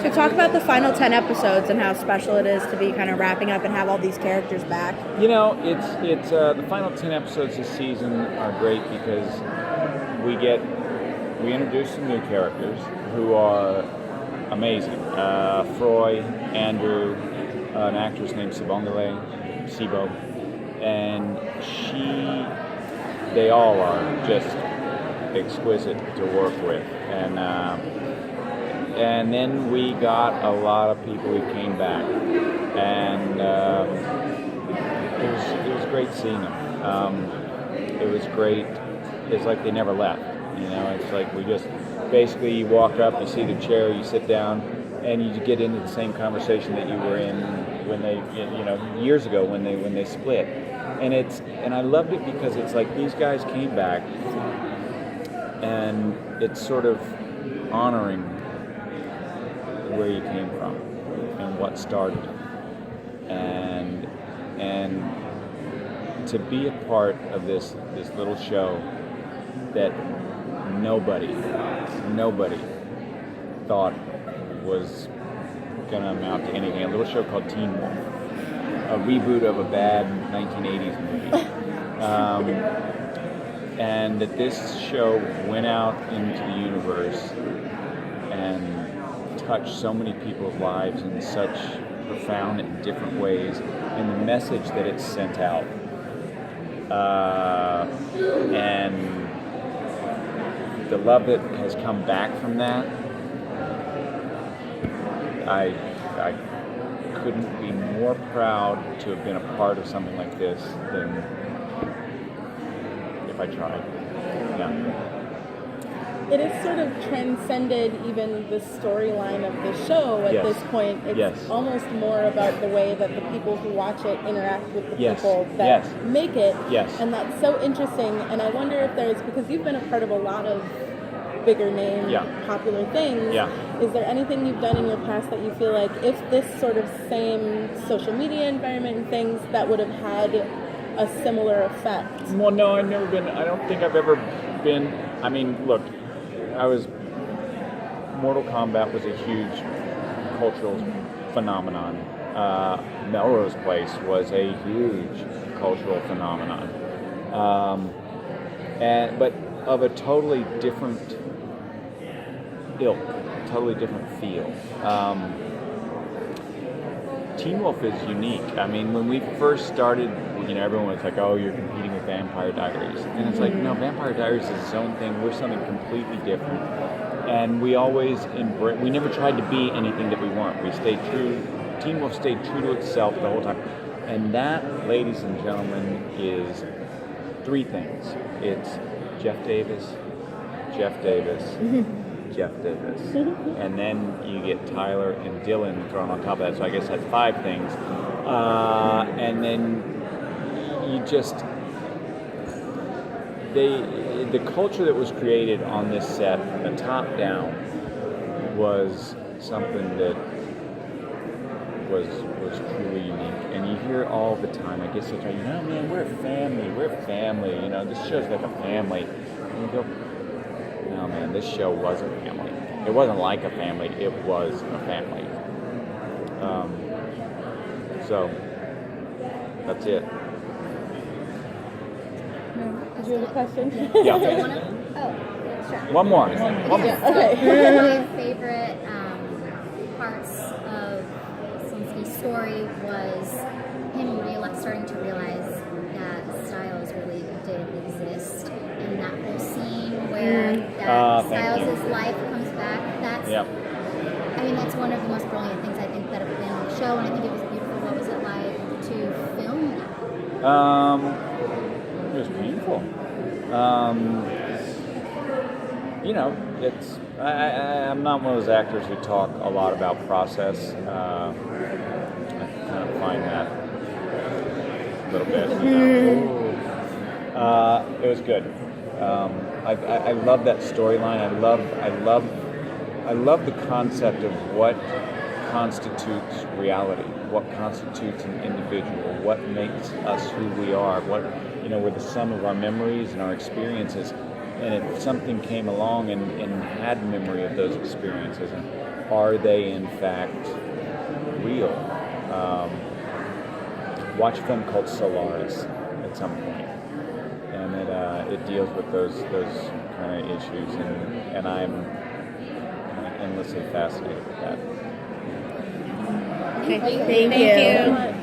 So talk about the final 10 episodes and how special it is to be kind of wrapping up and have all these characters back. You know, it's the final 10 episodes this season are great because we introduce some new characters who are amazing. Froy, Andrew, an actress named Sibo, and they all are just exquisite to work with, and then we got a lot of people who came back, and it was great seeing them. It was great. It's like they never left. You know, it's like we just basically you walk up, you see the chair, you sit down, and you get into the same conversation that you were in when they, years ago when they split. And I loved it because it's like these guys came back, and it's sort of honoring where you came from and what started, and to be a part of this little show that nobody thought was going to amount to anything. A little show called Teen Wolf, a reboot of a bad 1980s movie. And that this show went out into the universe and touched so many people's lives in such profound and different ways, and the message that it sent out. And the love that has come back from that, I couldn't be more proud to have been a part of something like this than if I tried. Yeah. It has sort of transcended even the storyline of the show at this point. It's almost more about the way that the people who watch it interact with the people that make it. And that's so interesting. And I wonder if there's, because you've been a part of a lot of bigger name, popular things. Is there anything you've done in your past that you feel like if this sort of same social media environment and things that would have had a similar effect? Well, no, I've never been, I don't think I've ever been, I mean, look, Mortal Kombat was a huge cultural phenomenon. Melrose Place was a huge cultural phenomenon. But of a totally different ilk, totally different feel. Teen Wolf is unique. I mean, when we first started, everyone was like, oh, you're competing with Vampire Diaries. And it's like, no, Vampire Diaries is its own thing. We're something completely different. And we always we never tried to be anything that we weren't. We stayed true. Teen Wolf stayed true to itself the whole time. And that, ladies and gentlemen, is three things. It's Jeff Davis, Jeff Davis, Jeff Davis. And then you get Tyler and Dylan thrown on top of that. So I guess that's five things. And then you just, the culture that was created on this set, the top down, was something that was truly unique. And you hear all the time, I guess they try, man, we're a family, this show's like a family. And you go, no, man, this show was a family. It wasn't like a family, it was a family. So, that's it. Did you have a question? Yeah. Sure. One more. Okay. My favorite parts of Sinski's story was him starting to realize that Styles really did exist, and that whole scene where Styles' life comes back. That's one of the most brilliant things I think that have been on the show, and I think it was beautiful. What was it like to film that? It was painful. I'm not one of those actors who talk a lot about process. I kind of find that a little bit. It was good. I love that storyline. I love the concept of what constitutes reality, what constitutes an individual, what makes us who we are, we're the sum of our memories and our experiences. And if something came along and had memory of those experiences, and are they in fact real? Watch a film called Solaris at some point, and it deals with those kind of issues, and I'm endlessly fascinated with that. Okay. Thank you.